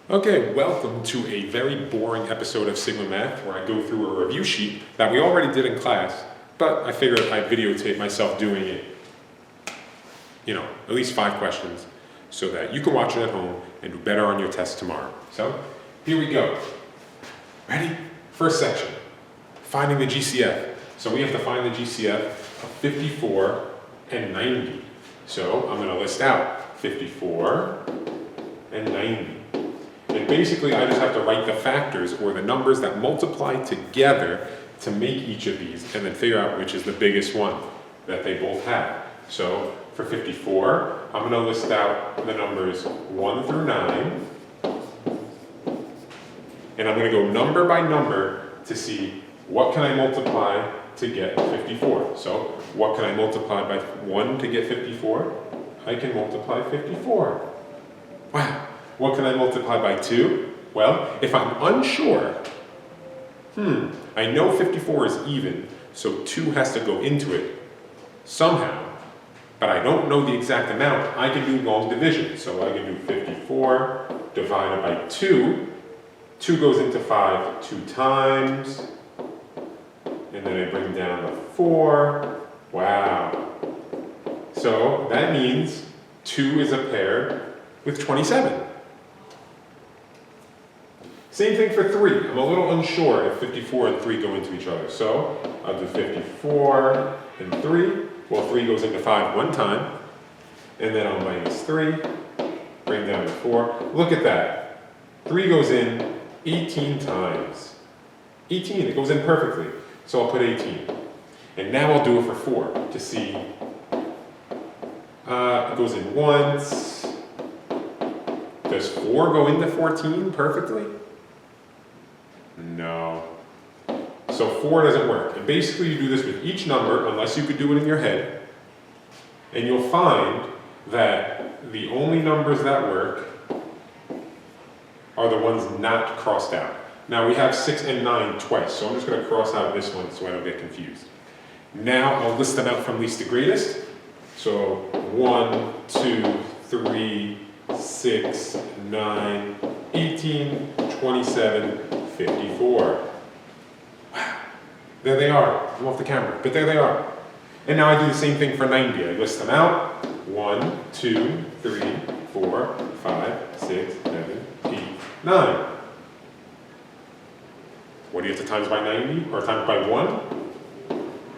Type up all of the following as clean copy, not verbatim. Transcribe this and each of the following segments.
Okay, welcome to a very boring episode of Sigma Math where I go through a review sheet that we already did in class, but I figured I'd videotape myself doing it, at least 5 questions, so that you can watch it at home and do better on your test tomorrow. So, here we go. Ready? First section, finding the GCF. So we have to find the GCF of 54 and 90. So I'm going to list out 54 and 90. And basically, I just have to write the factors or the numbers that multiply together to make each of these and then figure out which is the biggest one that they both have. So for 54, I'm going to list out the numbers 1 through 9. And I'm going to go number by number to see what can I multiply to get 54. So what can I multiply by 1 to get 54? I can multiply 54. Wow. What can I multiply by 2? Well, if I'm unsure, I know 54 is even, so 2 has to go into it somehow, but I don't know the exact amount. I can do long division, so I can do 54 divided by 2. 2 goes into 5 2 times, and then I bring down the 4. Wow. So that means 2 is a pair with 27. Same thing for 3. I'm a little unsure if 54 and 3 go into each other. So I'll do 54 and 3. Well, 3 goes into 5 one time. And then I'll minus 3. Bring down the 4. Look at that. 3 goes in 18 times. 18, it goes in perfectly. So I'll put 18. And now I'll do it for 4 to see. It goes in once. Does 4 go into 14 perfectly? No. So 4 doesn't work. And basically you do this with each number, unless you could do it in your head, and you'll find that the only numbers that work are the ones not crossed out. Now we have 6 and 9 twice, so I'm just going to cross out this one so I don't get confused. Now I'll list them out from least to greatest. So 1, 2, 3, 6, 9, 18, 27, 54. Wow. There they are. I'm off the camera, but there they are. And now I do the same thing for 90. I list them out. 1, 2, 3, 4, 5, 6, 7, 8, 9. What do you have to times by 90? Or times by 1?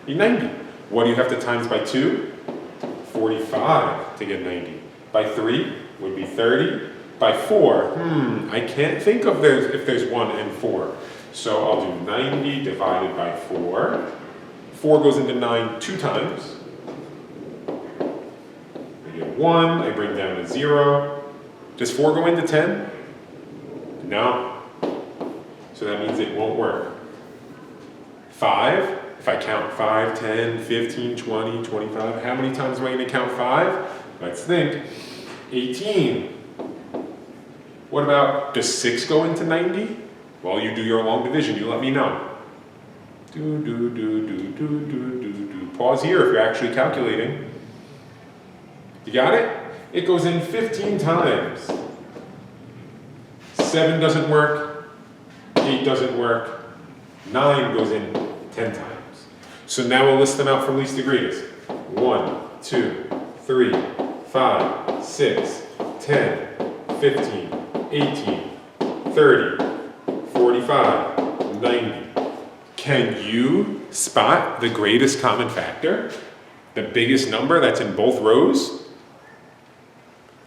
Be 90. What do you have to times by 2? 45 to get 90. By 3 would be 30. By 4, I can't think of if there's 1 and 4. So I'll do 90 divided by 4. 4 goes into 9 2 times. I get 1, I bring down to 0. Does 4 go into 10? No. So that means it won't work. 5, if I count 5, 10, 15, 20, 25, how many times am I going to count 5? Let's think. 18. What about, does 6 go into 90? Well, you do your long division, you let me know. Pause here if you're actually calculating. You got it? It goes in 15 times. 7 doesn't work, 8 doesn't work, 9 goes in 10 times. So now we'll list them out from least to greatest. 1, 2, 3, 5, 6, 10, 15, 18, 30, 45, 90. Can you spot the greatest common factor? The biggest number that's in both rows?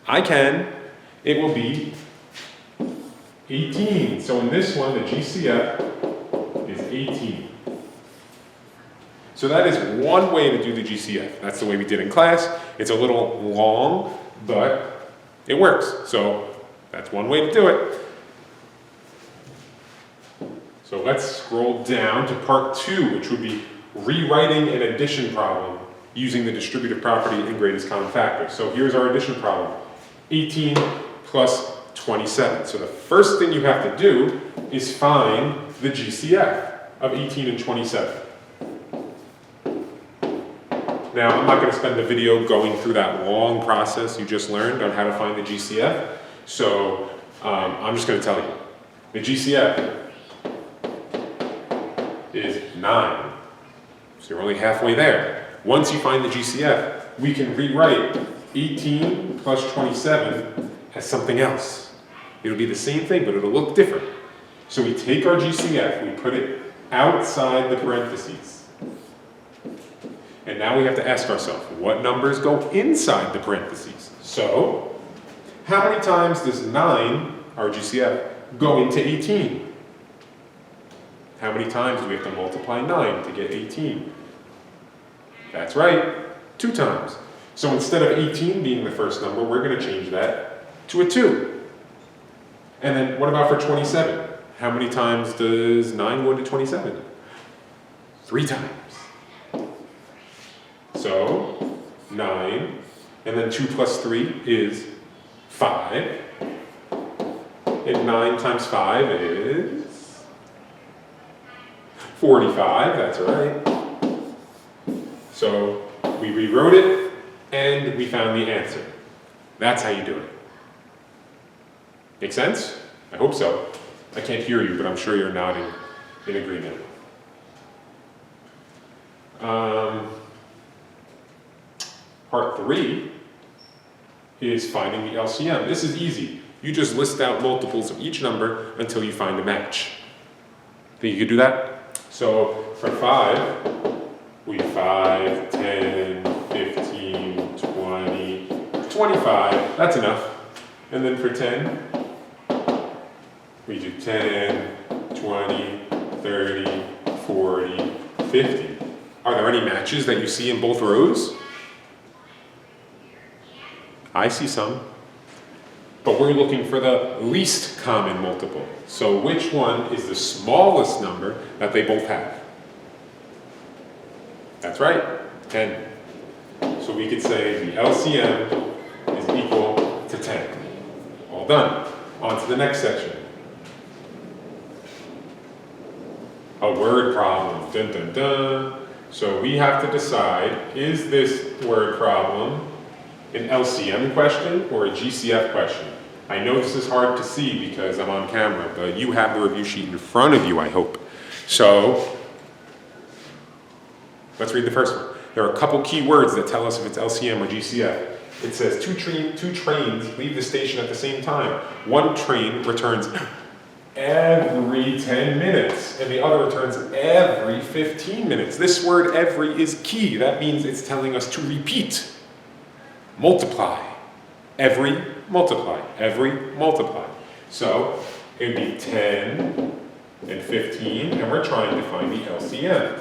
I can. It will be 18. So in this one, the GCF is 18. So that is one way to do the GCF. That's the way we did in class. It's a little long, but it works. So that's one way to do it. So let's scroll down to part 2, which would be rewriting an addition problem using the distributive property and greatest common factor. So here's our addition problem. 18 plus 27. So the first thing you have to do is find the GCF of 18 and 27. Now, I'm not going to spend the video going through that long process you just learned on how to find the GCF. So I'm just going to tell you. The GCF is 9. So you're only halfway there. Once you find the GCF, we can rewrite 18 plus 27 as something else. It'll be the same thing, but it'll look different. So we take our GCF, we put it outside the parentheses. And now we have to ask ourselves, what numbers go inside the parentheses? So, how many times does 9, our GCF, go into 18? How many times do we have to multiply 9 to get 18? That's right, 2 times. So instead of 18 being the first number, we're going to change that to a 2. And then what about for 27? How many times does 9 go into 27? 3 times. So 9, and then 2 plus 3 is 5. And 9 times 5 is 45, that's right. So we rewrote it, and we found the answer. That's how you do it. Make sense? I hope so. I can't hear you, but I'm sure you're nodding in agreement. Part 3 is finding the LCM. This is easy. You just list out multiples of each number until you find a match. Think you could do that? So for 5, we 5, 10, 15, 20, 25. That's enough. And then for 10, we do 10, 20, 30, 40, 50. Are there any matches that you see in both rows? I see some. But we're looking for the least common multiple. So which one is the smallest number that they both have? That's right, 10. So we could say the LCM is equal to 10. All done. On to the next section. A word problem. Dun, dun, dun. So we have to decide, is this word problem an LCM question or a GCF question? I know this is hard to see because I'm on camera, but you have the review sheet in front of you, I hope. So let's read the first one. There are a couple key words that tell us if it's LCM or GCF. It says two trains leave the station at the same time. One train returns every 10 minutes, and the other returns every 15 minutes. This word every is key. That means it's telling us to repeat. Multiply. Every, multiply. Every, multiply. So it would be 10 and 15, and we're trying to find the LCM.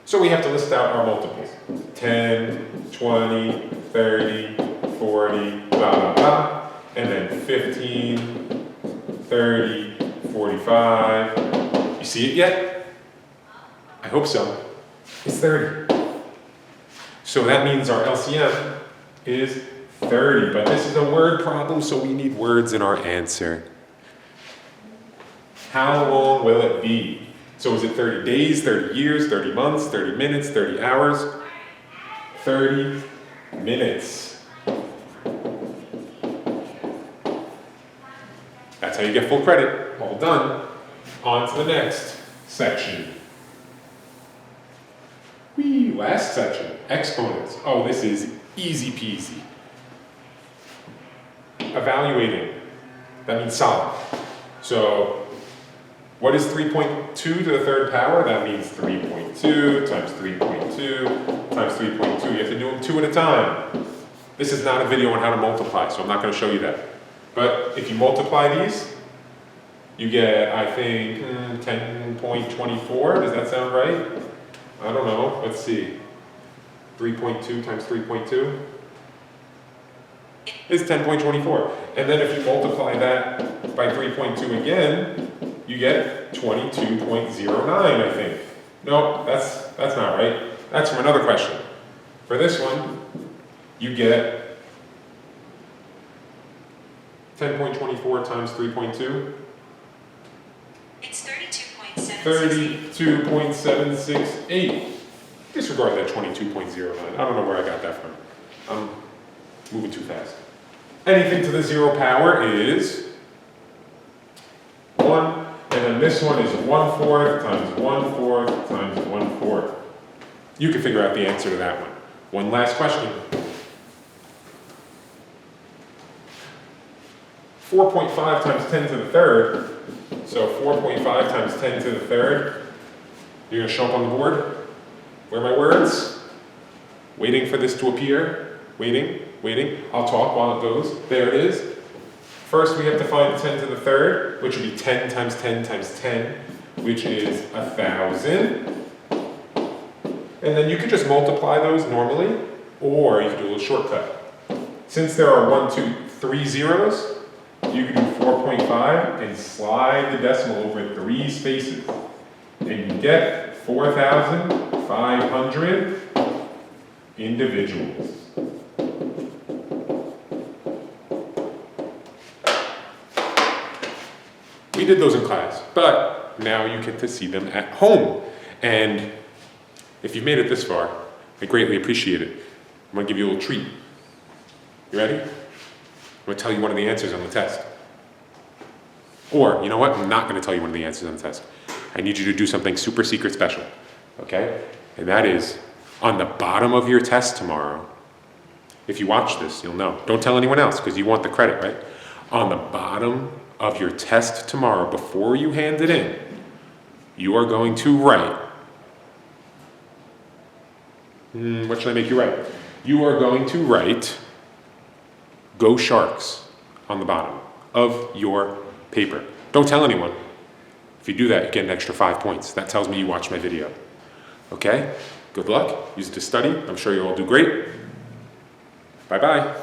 So we have to list out our multiples. 10, 20, 30, 40, blah, blah, blah. And then 15, 30, 45. You see it yet? I hope so. It's 30. So that means our LCM is 30. But this is a word problem, so we need words in our answer. How long will it be? So is it 30 days, 30 years, 30 months, 30 minutes, 30 hours? 30 minutes. That's how you get full credit. All done. On to the next section. Whee, last section. Exponents. Oh, this is easy peasy. Evaluating. That means solve. So what is 3.2 to the third power? That means 3.2 times 3.2 times 3.2. You have to do them 2 at a time. This is not a video on how to multiply, so I'm not going to show you that. But if you multiply these, you get, I think, 10.24. Does that sound right? I don't know. Let's see. 3.2 times 3.2 is 10.24. And then if you multiply that by 3.2 again, you get 22.09, I think. No, that's not right. That's from another question. For this one, you get 10.24 times 3.2. It's 32.768. 32.768. Disregard that 22.09. I don't know where I got that from. I'm moving too fast. Anything to the 0 power is 1, and then this one is 1/4 times 1/4 times 1/4. You can figure out the answer to that one. One last question. 4.5 times 10 to the third. So 4.5 times 10 to the third. You're gonna show up on the board. Where are my words? Waiting for this to appear. Waiting, waiting. I'll talk while it goes. There it is. First, we have to find 10 to the third, which would be 10 times 10 times 10, which is 1,000. And then you could just multiply those normally, or you could do a little shortcut. Since there are 1, 2, 3 zeros, you can do 4.5 and slide the decimal over 3 spaces. And you get 4,500 individuals. We did those in class, but now you get to see them at home. And if you've made it this far, I greatly appreciate it. I'm gonna give you a little treat. You ready? I'm gonna tell you one of the answers on the test. Or, you know what? I'm not gonna tell you one of the answers on the test. I need you to do something super secret special, okay? And that is, on the bottom of your test tomorrow, if you watch this, you'll know. Don't tell anyone else, because you want the credit, right? On the bottom of your test tomorrow, before you hand it in, you are going to write, what should I make you write? You are going to write, "Go Sharks," on the bottom of your paper. Don't tell anyone. If you do that, you get an extra 5 points. That tells me you watched my video. Okay? Good luck. Use it to study. I'm sure you'll all do great. Bye-bye.